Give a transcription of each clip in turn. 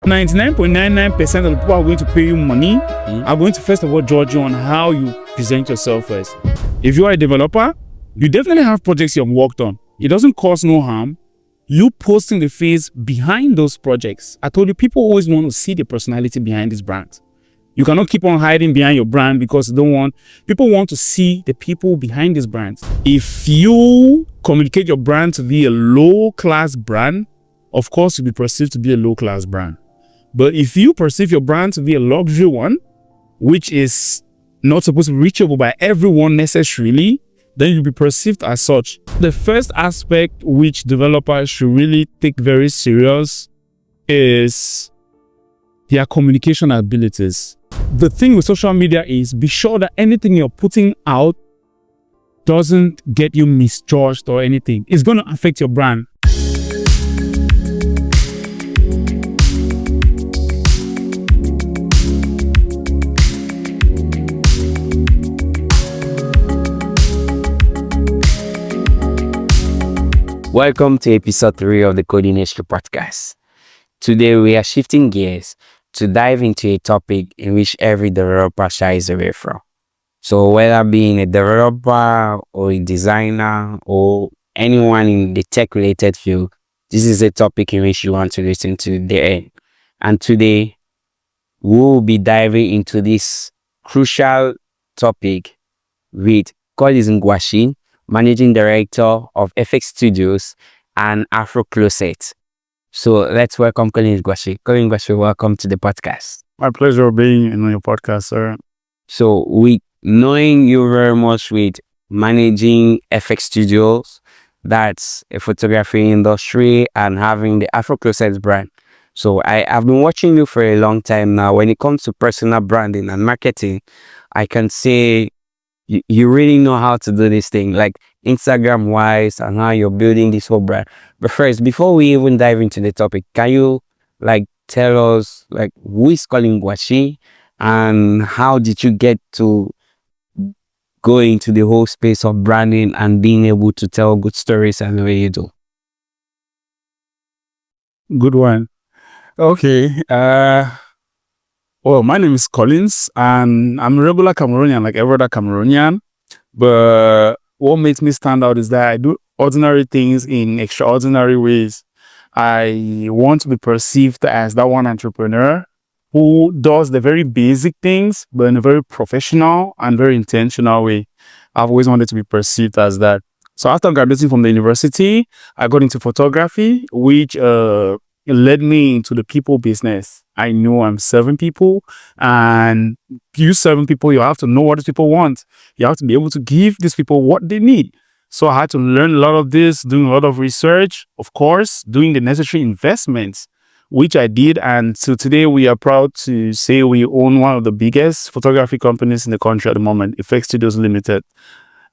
99.99% of the people who are going to pay you money are going to first of all judge you on how you present yourself first. If you are a developer, you definitely have projects you have worked on. It doesn't cause no harm you posting the face behind those projects. I told you, people always want to see the personality behind this brand. You cannot keep on hiding behind your brand because people want to see the people behind this brand. If you communicate your brand to be a low-class brand, of course you'll be perceived to be a low-class brand. But if you perceive your brand to be a luxury one, which is not supposed to be reachable by everyone necessarily, then you'll be perceived as such. The first aspect which developers should really take very serious is their communication abilities. The thing with social media is be sure that anything you're putting out doesn't get you misjudged or anything. It's going to affect your brand. Welcome to episode 3 of the CodingHQ Podcast. Today we are shifting gears to dive into a topic in which every developer shies away from. So whether being a developer or a designer or anyone in the tech-related field, this is a topic in which you want to listen to the end. And today we will be diving into this crucial topic with CodingHQ, Managing Director of FX Studios and Afro Closet. So let's welcome CodingHQ. CodingHQ, welcome to the podcast. My pleasure being on your podcast, sir. So with knowing you very much with managing FX Studios, that's a photography industry, and having the Afro Closet brand. So I've been watching you for a long time now. When it comes to personal branding and marketing, I can say you really know how to do this thing, like Instagram wise, and how you're building this whole brand. But first, before we even dive into the topic, can you tell us who is CodingHQ and how did you get to go into the whole space of branding and being able to tell good stories and the way you do? Good one. Okay. Well, my name is Collins, and I'm a regular Cameroonian, like every other Cameroonian. But what makes me stand out is that I do ordinary things in extraordinary ways. I want to be perceived as that one entrepreneur who does the very basic things, but in a very professional and very intentional way. I've always wanted to be perceived as that. So after graduating from the university, I got into photography, which led me into the people business. I know I'm serving people, and you serving people, you have to know what these people want. You have to be able to give these people what they need. So I had to learn a lot of this, doing a lot of research, of course, doing the necessary investments, which I did. And so today we are proud to say we own one of the biggest photography companies in the country at the moment, FX Studios Limited.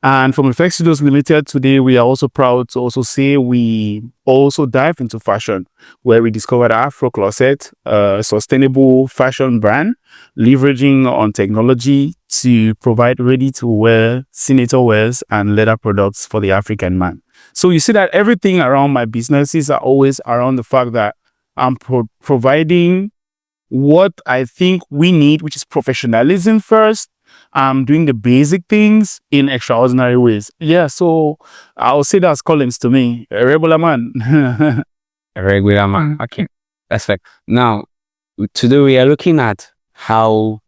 And from FX Studios Limited, today we are also proud to also say we also dive into fashion, where we discovered Afro Closet, a sustainable fashion brand, leveraging on technology to provide ready-to-wear signature wears and leather products for the African man. So you see that everything around my businesses are always around the fact that I'm providing what I think we need, which is professionalism first. I'm doing the basic things in extraordinary ways. Yeah, so I'll say that's Collins to me, a regular man. A regular man. Okay, that's fair. Now, today we are looking at how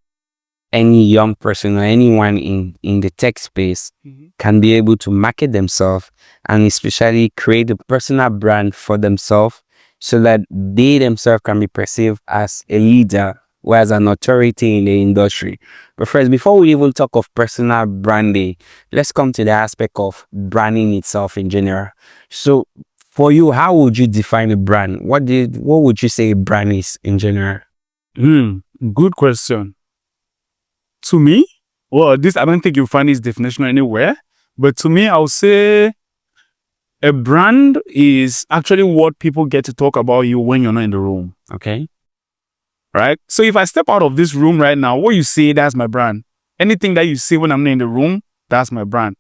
any young person or anyone in the tech space can be able to market themselves and especially create a personal brand for themselves so that they themselves can be perceived as a leader or as an authority in the industry. But first, before we even talk of personal branding, let's come to the aspect of branding itself in general. So for you, how would you define a brand? What would you say a brand is in general? Good question. To me, well, I don't think you'll find this definition anywhere, but to me, I'll say a brand is actually what people get to talk about you when you're not in the room. Okay. Right? So if I step out of this room right now, what you say, that's my brand. Anything that you say when I'm not in the room, that's my brand.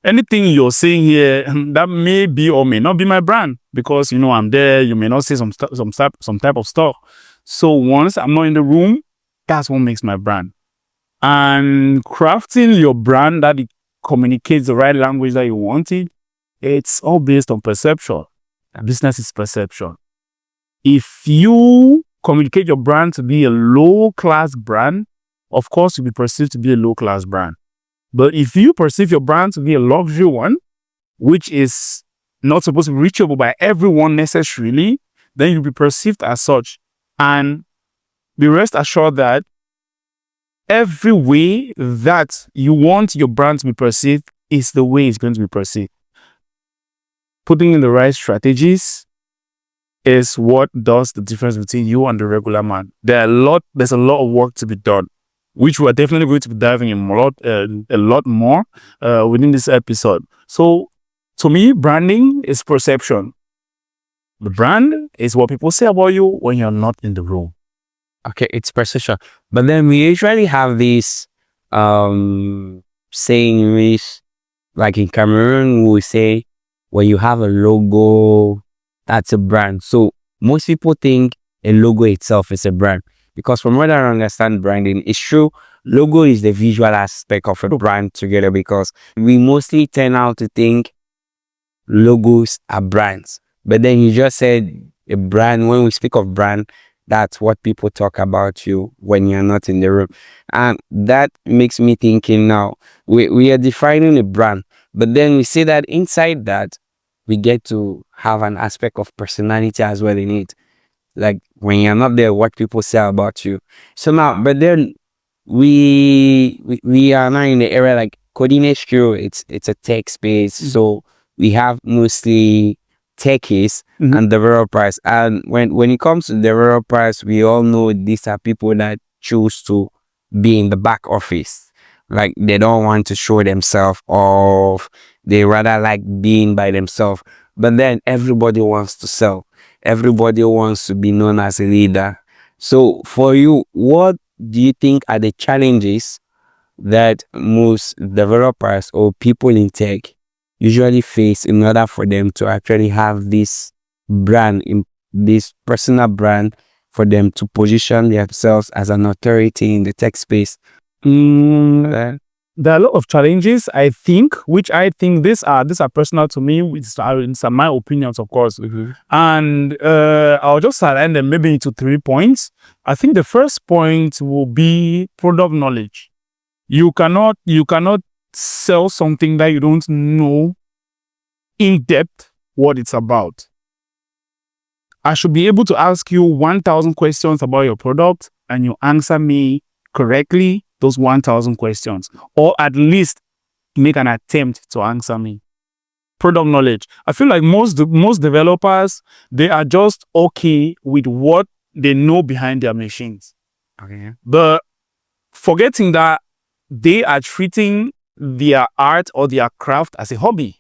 Anything you're saying here, that may be or may not be my brand because, I'm there, you may not say some type of stuff. So once I'm not in the room, that's what makes my brand. And crafting your brand that it communicates the right language that you want it, it's all based on perception. Business is perception. If you communicate your brand to be a low-class brand, of course, you'll be perceived to be a low-class brand. But if you perceive your brand to be a luxury one, which is not supposed to be reachable by everyone necessarily, then you'll be perceived as such. And be rest assured that every way that you want your brand to be perceived is the way it's going to be perceived. Putting in the right strategies is what does the difference between you and the regular man. There's a lot of work to be done, which we're definitely going to be diving in a lot more within this episode. So, to me, branding is perception. The brand is what people say about you when you're not in the room. Okay, it's precision. But then we usually have this saying which, like in Cameroon, we say when you have a logo, that's a brand. So most people think a logo itself is a brand. Because from what I understand branding, it's true, logo is the visual aspect of a brand together, because we mostly tend out to think logos are brands. But then you just said a brand. When we speak of brand, that's what people talk about you when you're not in the room. And that makes me thinking now, we are defining a brand, but then we say that inside that, we get to have an aspect of personality as well in it. Like when you're not there, what people say about you. So now, but then we are now in the area like CodingHQ. It's a tech space, so we have mostly techies and developers. And when it comes to developers, we all know these are people that choose to be in the back office. Like they don't want to show themselves off. They rather like being by themselves. But then everybody wants to sell. Everybody wants to be known as a leader. So for you, what do you think are the challenges that most developers or people in tech usually face in order for them to actually have this brand, this personal brand, for them to position themselves as an authority in the tech space? There are a lot of challenges, I think, which I think these are personal to me, which are my opinions, of course. And I'll just align them maybe into 3 points. I think the first point will be product knowledge. You cannot sell something that you don't know in depth what it's about. I should be able to ask you 1,000 questions about your product and you answer me correctly those 1,000 questions, or at least make an attempt to answer me. Product knowledge. I feel like most developers, they are just okay with what they know behind their machines. Okay. But forgetting that they are treating their art or their craft as a hobby.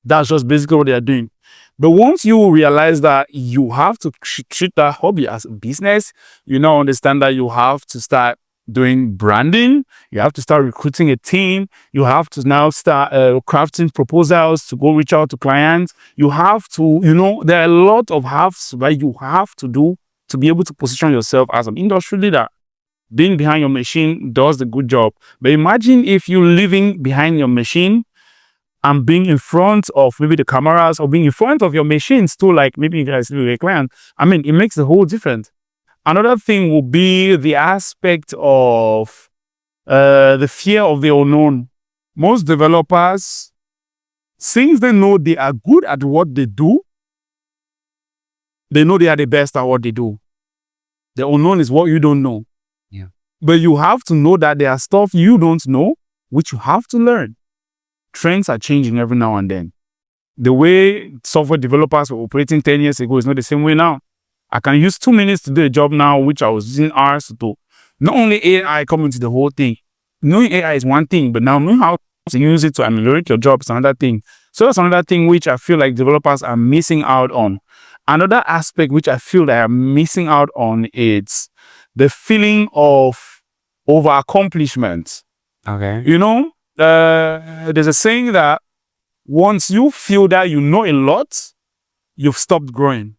That's just basically what they are doing. But once you realize that you have to treat that hobby as a business, you now understand that you have to start doing branding, you have to start recruiting a team, you have to now start crafting proposals to go reach out to clients. You have to, there are a lot of halves that you have to do to be able to position yourself as an industry leader. Being behind your machine does the good job. But imagine if you're living behind your machine and being in front of maybe the cameras, or being in front of your machines too, like maybe you guys do a client. I mean, it makes a whole difference. Another thing will be the aspect of the fear of the unknown. Most developers, since they know they are good at what they do, they know they are the best at what they do. The unknown is what you don't know. Yeah. But you have to know that there are stuff you don't know, which you have to learn. Trends are changing every now and then. The way software developers were operating 10 years ago is not the same way now. I can use 2 minutes to do a job now, which I was using hours to do. Not only AI coming into the whole thing. Knowing AI is one thing, but now knowing how to use it to ameliorate your job is another thing. So that's another thing which I feel like developers are missing out on. Another aspect which I feel they are missing out on is the feeling of over-accomplishment. Okay. There's a saying that once you feel that you know a lot, you've stopped growing.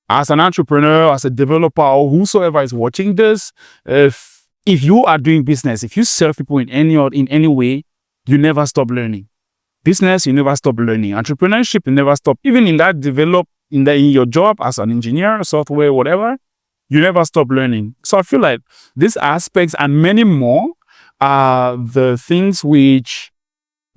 as an entrepreneur, as a developer, or whosoever is watching this, if you are doing business, if you serve people in any way, you never stop learning. Business, you never stop learning. Entrepreneurship, you never stop. Even in that in your job as an engineer, software, whatever, you never stop learning. So I feel like these aspects and many more are the things which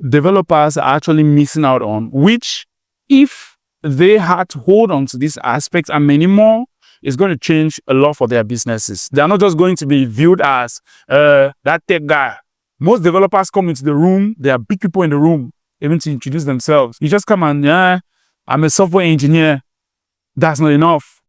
developers are actually missing out on, which if they had to hold on to these aspects and many more, it's going to change a lot for their businesses. They are not just going to be viewed as that tech guy. Most developers come into the room, there are big people in the room, even to introduce themselves. You just come and, I'm a software engineer. That's not enough.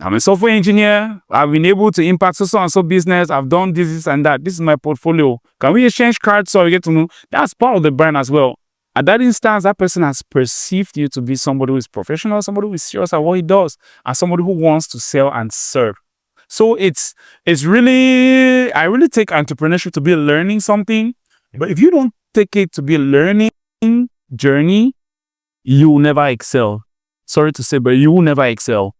I'm a software engineer. I've been able to impact so and so business. I've done this and that. This is my portfolio. Can we exchange cards so we get to know? That's part of the brand as well. At that instance, that person has perceived you to be somebody who is professional, somebody who is serious at what he does, and somebody who wants to sell and serve. So it's really, I really take entrepreneurship to be learning something. But if you don't take it to be a learning journey, you will never excel. Sorry to say, but you will never excel.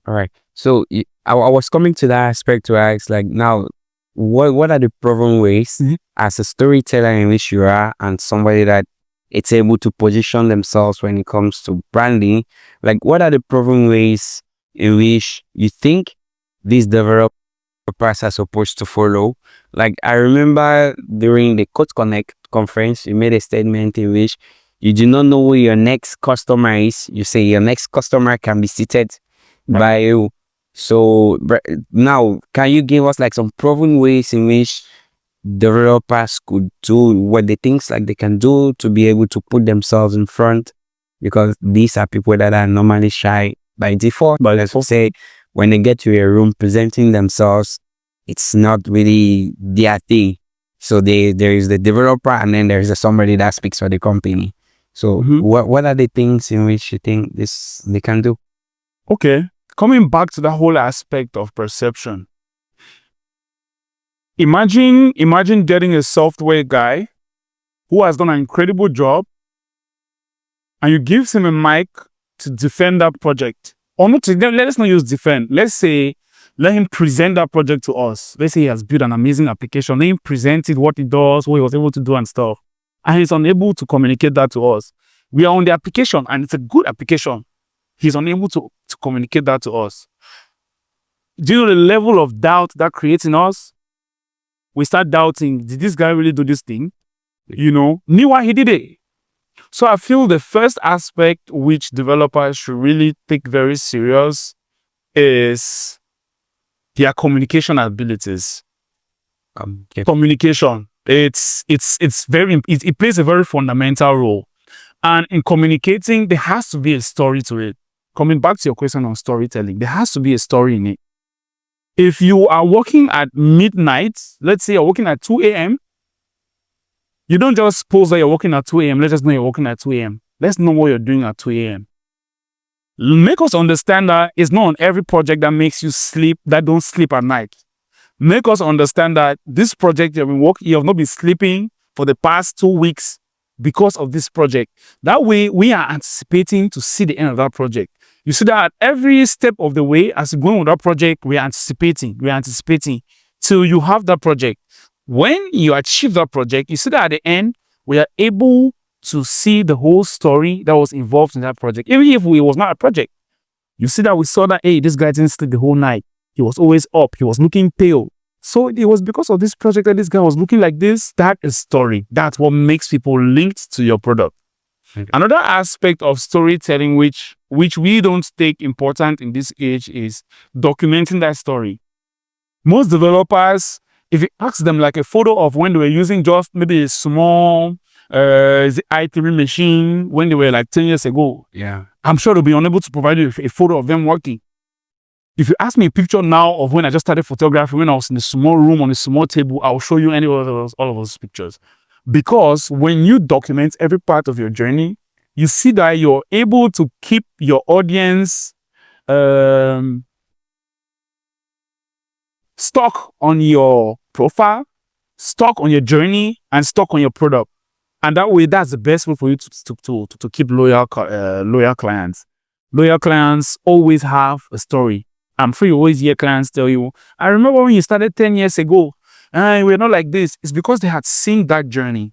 All right. So I was coming to that aspect to ask, like, now, what are the proven ways as a storyteller in which you are and somebody that it's able to position themselves when it comes to branding? Like, what are the proven ways in which you think these developers are supposed to follow? Like, I remember during the Code Connect conference, you made a statement in which you do not know who your next customer is. You say your next customer can be seated by you. So now, can you give us like some proven ways in which developers could do what they think like they can do to be able to put themselves in front? Because these are people that are normally shy by default. But let's say when they get to a room presenting themselves, it's not really their thing. So there is the developer and then there is somebody that speaks for the company. So what are the things in which you think they can do? Okay. Coming back to the whole aspect of perception. Imagine getting a software guy who has done an incredible job and you give him a mic to defend that project. Or not to, let's not use defend. Let's say, let him present that project to us. Let's say he has built an amazing application. Let him present it, what he does, what he was able to do and stuff. And he's unable to communicate that to us. We are on the application and it's a good application. He's unable to communicate that to us. Do you know the level of doubt that creates in us? We start doubting, did this guy really do this thing? Meanwhile, he did it. So I feel the first aspect which developers should really take very serious is their communication abilities. Communication. It plays a very fundamental role. And in communicating, there has to be a story to it. Coming back to your question on storytelling, there has to be a story in it. If you are working at midnight, let's say you're working at 2 a.m., you don't just post that you're working at 2 a.m. Let's just know you're working at 2 a.m. Let's know what you're doing at 2 a.m. Make us understand that it's not on every project that makes you sleep, that don't sleep at night. Make us understand that this project you have not been sleeping for the past 2 weeks because of this project. That way, we are anticipating to see the end of that project. You see that at every step of the way, as you're going with that project, we're anticipating till you have that project. When you achieve that project, you see that at the end, we are able to see the whole story that was involved in that project. Even if it was not a project, you see that we saw that, hey, this guy didn't sleep the whole night. He was always up. He was looking pale. So it was because of this project that this guy was looking like this. That is story. That's what makes people linked to your product. Okay. Another aspect of storytelling which we don't take important in this age is documenting that story. Most developers, if you ask them like a photo of when they were using just maybe a small i3 machine when they were like 10 years ago, I'm sure they'll be unable to provide you a photo of them working. If you ask me a picture now of when I just started photography, when I was in a small room on a small table, I'll show you all of those pictures. Because when you document every part of your journey, you see that you're able to keep your audience stuck on your profile, stuck on your journey, and stuck on your product. And that way, that's the best way for you to keep loyal clients. Loyal clients always have a story. I'm sure you always hear clients tell you, I remember when you started 10 years ago, and we're not like this. It's because they had seen that journey.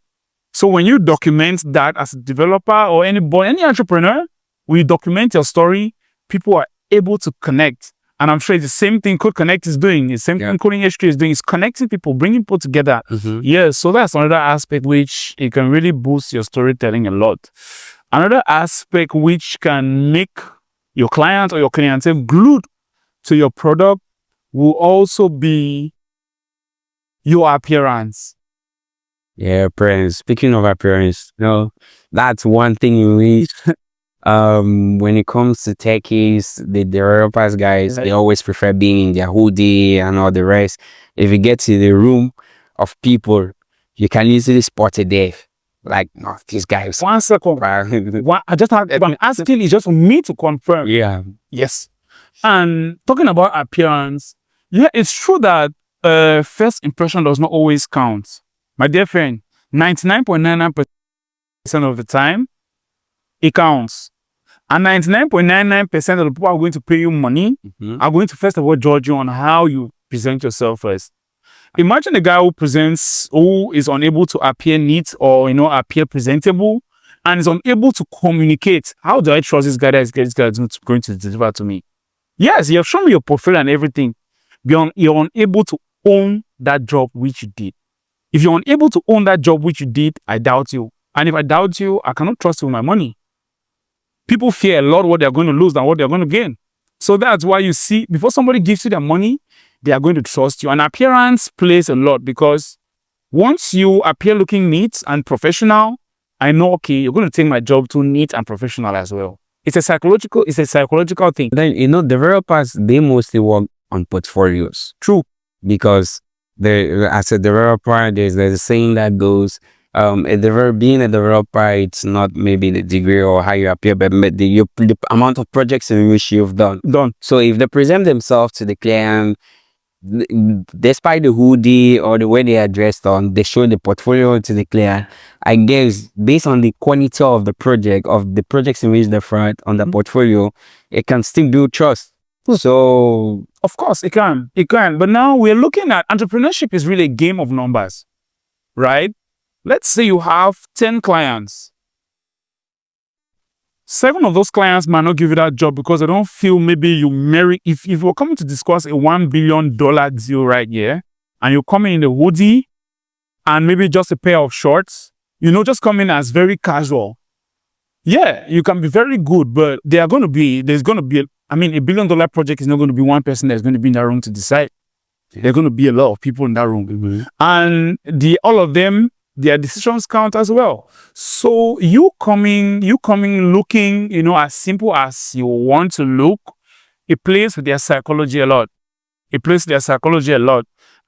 So when you document that as a developer or any entrepreneur, when you document your story, people are able to connect. And I'm sure it's the same thing Code Connect is doing. The same thing CodingHQ is doing. Is connecting people, bringing people together. Yeah, so that's another aspect which it can really boost your storytelling a lot. Another aspect which can make your client or your clientele glued to your product will also be your appearance. Yeah, appearance. Speaking of appearance, that's one thing you need. When it comes to techies, the developers guys, they always prefer being in their hoodie and all the rest. If you get to the room of people, you can easily spot a dev. Like, no, these guys. 1 second. I just had asking is just for me to confirm. Yeah. Yes. And talking about appearance, yeah, it's true that first impression does not always count. My dear friend, 99.99% of the time, it counts. And 99.99% of the people who are going to pay you money are going to first of all judge you on how you present yourself first. Imagine a guy who is unable to appear neat or appear presentable and is unable to communicate. How do I trust this guy that this guy is going to deliver to me? Yes, you have shown me your profile and everything. You're unable to own that job which you did. If you're unable to own that job which you did, I doubt you. And if I doubt you, I cannot trust you with my money. People fear a lot what they're going to lose than what they're going to gain. So that's why you see, before somebody gives you their money, they are going to trust you. And appearance plays a lot because once you appear looking neat and professional, I know, okay, you're going to take my job to neat and professional as well. It's a psychological thing. Then, developers, they mostly work on portfolios. True. Because as a developer, there's a saying that goes, being a developer, it's not maybe the degree or how you appear, but the amount of projects in which you've done. So if they present themselves to the client, despite the hoodie or the way they are dressed on, they show the portfolio to the client. I guess based on the quality of the projects in which they're front on the portfolio, it can still build trust. So of course it can. But now we're looking at entrepreneurship is really a game of numbers, right? Let's say you have 10 clients. 7 of those clients might not give you that job because they don't feel maybe you marry. If we're coming to discuss a $1 billion deal right here, and you're coming in a hoodie and maybe just a pair of shorts, just come in as very casual. Yeah, you can be very good, but there's going to be, a $1 billion project is not going to be one person that's going to be in that room to decide. There are going to be a lot of people in that room. And all of them, their decisions count as well. So you coming looking, as simple as you want to look, it plays with their psychology a lot.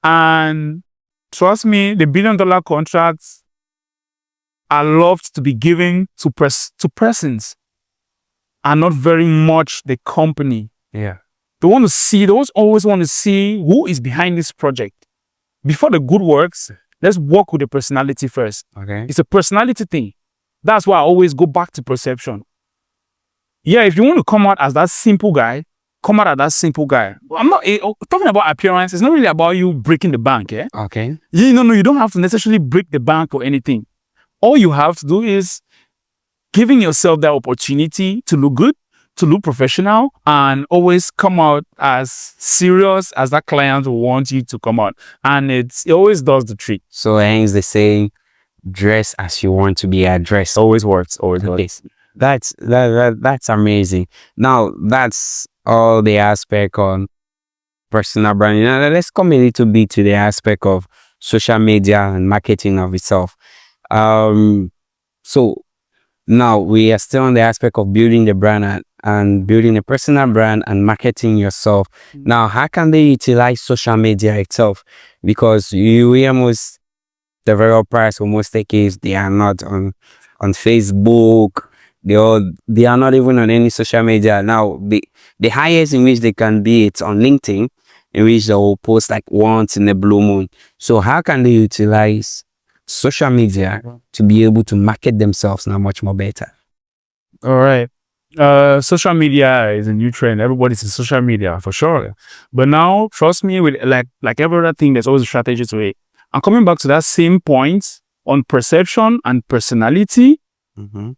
And trust me, the $1 billion contracts are loved to be given to persons and not very much the company. Yeah. They always want to see who is behind this project. Before the good works, let's work with the personality first. Okay. It's a personality thing. That's why I always go back to perception. Yeah, if you want to come out as that simple guy, come out as that simple guy. I'm not talking about appearance. It's not really about you breaking the bank. Yeah. Okay. You don't have to necessarily break the bank or anything. All you have to do is giving yourself that opportunity to look good, to look professional, and always come out as serious as that client will want you to come out. And it always does the trick. So hence the saying, dress as you want to be addressed. Always works. Always works. That's amazing. Now that's all the aspect on personal branding. Now let's come a little bit to the aspect of social media and marketing of itself. So now we are still on the aspect of building the brand and building a personal brand and marketing yourself. Now, how can they utilize social media itself? Because you hear most developers or most techies, they are not on Facebook. They are not even on any social media. Now, the highest in which they can be, it's on LinkedIn, in which they will post like once in a blue moon. So how can they utilize social media to be able to market themselves now much more better? All right. Social media is a new trend. Everybody's in social media for sure. But now, trust me, with like every other thing, there's always a strategy to it. I'm coming back to that same point on perception and personality. Mm-hmm.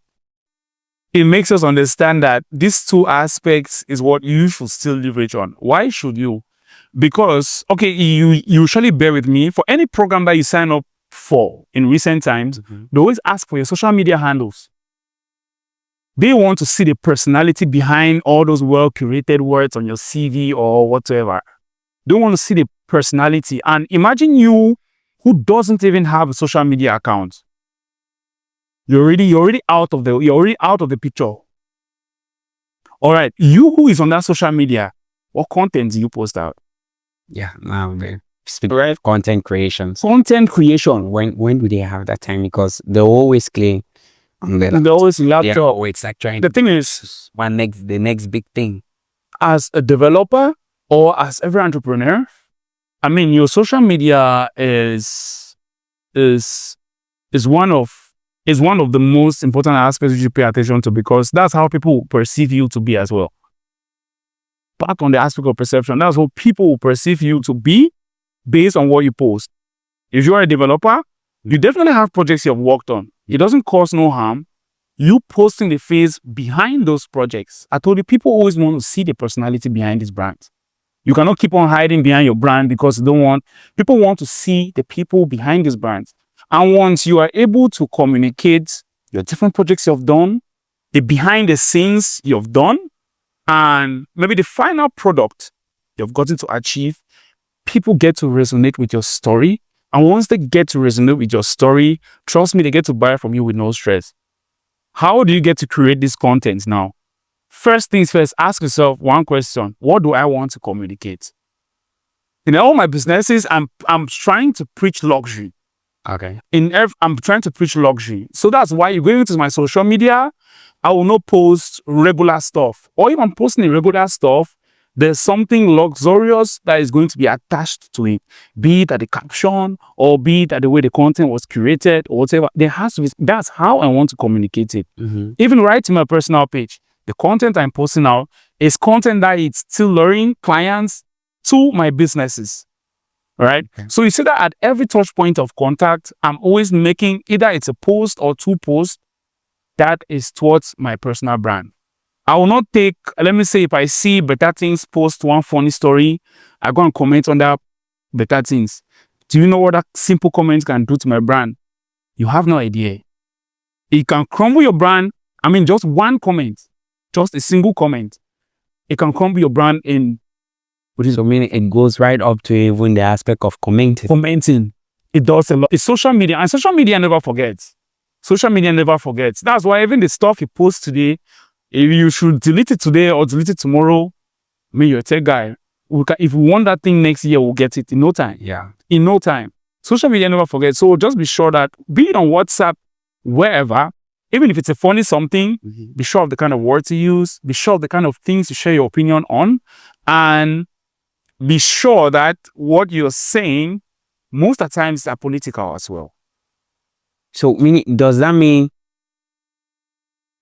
It makes us understand that these two aspects is what you should still leverage on. Why should you? Because, okay, you usually bear with me, for any program that you sign up for in recent times, they always ask for your social media handles. They want to see the personality behind all those well-curated words on your CV or whatever. They want to see the personality. And imagine you who doesn't even have a social media account. You're already out of the picture. All right, you who is on that social media, what content do you post out? Yeah, now they speak of content creations. Content creation. When do they have that time? Because they always claim on the They're always laptop. yeah, always like trying The thing is, the next big thing. as a developer or as every entrepreneur, I mean, your social media is one of the most important aspects you pay attention to, because that's how people will perceive you to be as well. Back on the aspect of perception, that's what people will perceive you to be based on what you post. If you are a developer, you definitely have projects you've worked on. It doesn't cause no harm you posting the face behind those projects. I told you, people always want to see the personality behind these brands. You cannot keep on hiding behind your brand because people want to see the people behind these brands. And once you are able to communicate your different projects you've done, the behind the scenes you've done, and maybe the final product you've gotten to achieve, people get to resonate with your story. And once they get to resonate with your story, trust me, they get to buy from you with no stress. How do you get to create this content now? First things first, ask yourself one question. What do I want to communicate? In all my businesses, I'm trying to preach luxury. Okay. I'm trying to preach luxury. So that's why you go into my social media, I will not post regular stuff. Or if I'm posting irregular stuff, there's something luxurious that is going to be attached to it. Be it at the caption, or be it at the way the content was curated, or whatever. There has to be, that's how I want to communicate it. Even right to my personal page, the content I'm posting out is content that it's still luring clients to my businesses. Right? Okay. So you see that at every touch point of contact, I'm always making either it's a post or two posts that is towards my personal brand. I will not take, let me say, if I see Better Things post one funny story, I go and comment on that Better Things. Do you know what that simple comment can do to my brand? You have no idea. It can crumble your brand. I mean, just one comment, just a single comment, it can crumble your brand in. So meaning it goes right up to even the aspect of commenting. Commenting. It does a lot. It's social media, and social media never forgets. Social media never forgets. That's why even the stuff you post today, if you should delete it today or delete it tomorrow, I mean, you're a tech guy. If we want that thing next year, we'll get it in no time. Yeah. In no time. Social media never forgets. So just be sure that, be it on WhatsApp, wherever, even if it's a funny something, be sure of the kind of words you use, be sure of the kind of things you share your opinion on, and be sure that what you're saying, most of the times, are political as well. So does that mean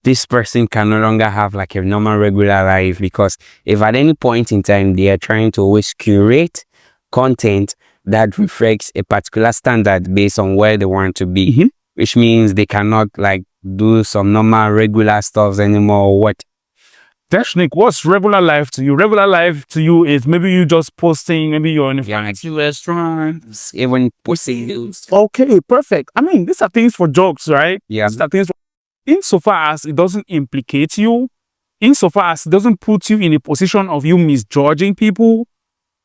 this person can no longer have like a normal regular life? Because if at any point in time they are trying to always curate content that reflects a particular standard based on where they want to be, which means they cannot like do some normal regular stuff anymore, or what? Technic, what's regular life to you? Regular life to you is maybe you just posting, maybe you're in a fancy restaurant, even posting. Okay, perfect. I mean, these are things for jokes, right? Yeah. These are things insofar as it doesn't implicate you, insofar as it doesn't put you in a position of you misjudging people,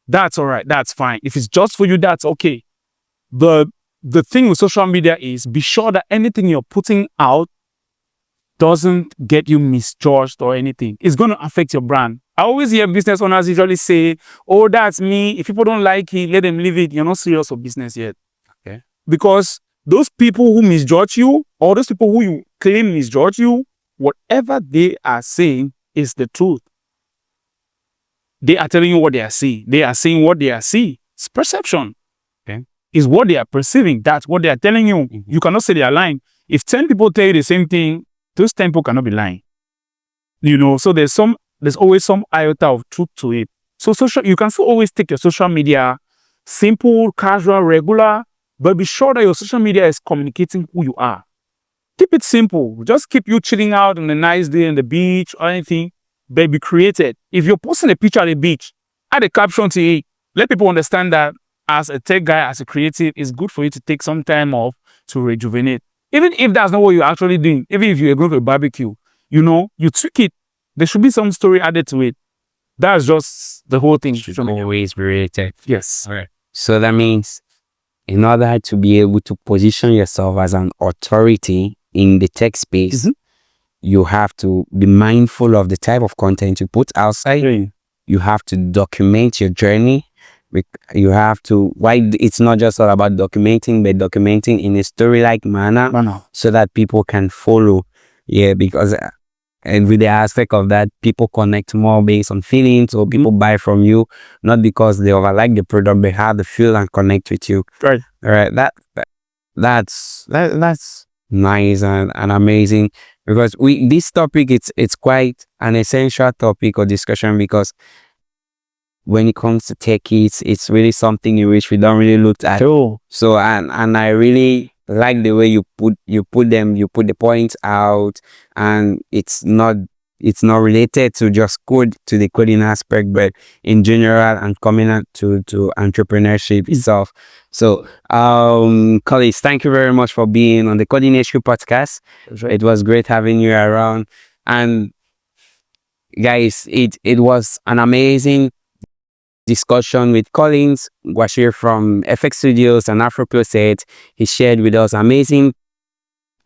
that's all right. That's fine. If it's just for you, that's okay. The thing with social media is, be sure that anything you're putting out doesn't get you misjudged or anything. It's going to affect your brand. I always hear business owners usually say, oh, that's me. If people don't like it, let them leave it. You're not serious for business yet. Okay. Because those people who misjudge you, or those people who you claim misjudge you, whatever they are saying is the truth. They are telling you what they are seeing. They are saying what they are seeing. It's perception. Okay. It's what they are perceiving. That's what they are telling you. You cannot say they are lying. If 10 people tell you the same thing, those 10 people cannot be lying. So there's always some iota of truth to it. So you can still always take your social media simple, casual, regular, but be sure that your social media is communicating who you are. Keep it simple. Just keep you chilling out on a nice day on the beach or anything, but be created. If you're posting a picture at the beach, add a caption to it. Let people understand that as a tech guy, as a creative, it's good for you to take some time off to rejuvenate. Even if that's not what you're actually doing, even if you're going to a barbecue, you tweak it. There should be some story added to it. That's just the whole thing. Should always be related. Yes. All right. So that means in order to be able to position yourself as an authority in the tech space, you have to be mindful of the type of content you put outside. Yeah. You have to document your journey. You have to, why it's not just all about documenting, but documenting in a story-like manner so that people can follow. Yeah, because and with the aspect of that, people connect more based on feelings, or people buy from you not because they overlike the product, but how they feel and connect with you. Right. All right. That's nice and amazing, because this topic, it's quite an essential topic or discussion, because when it comes to tech, it's really something in which we don't really look at. Cool. So and I really like the way you put the points out, and it's not related to just to the coding aspect, but in general and coming out to entrepreneurship itself. So colleagues, thank you very much for being on the CodingHQ podcast. It was great having you around, and guys, it was an amazing discussion with Collins Gwashir from FX Studios and AfroProset. He shared with us amazing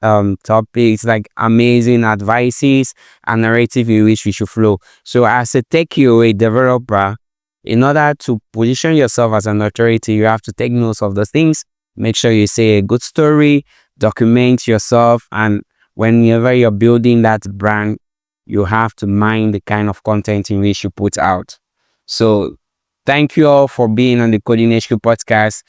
topics, like amazing advices and narrative in which we should flow. So as a tech UA developer, in order to position yourself as an authority, you have to take notes of the things. Make sure you say a good story, document yourself, and whenever you're building that brand, you have to mind the kind of content in which you put out. So thank you all for being on the CodingHQ podcast.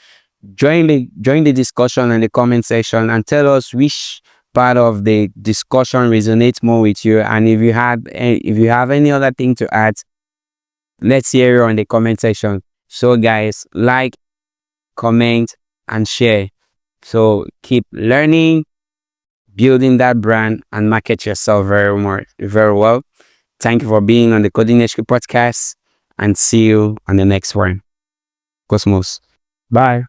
Join the discussion in the comment section and tell us which part of the discussion resonates more with you. And if you have any other thing to add, let's hear it on the comment section. So guys, like, comment, and share. So keep learning, building that brand, and market yourself very well. Thank you for being on the CodingHQ podcast, and see you on the next one. Cosmos. Bye.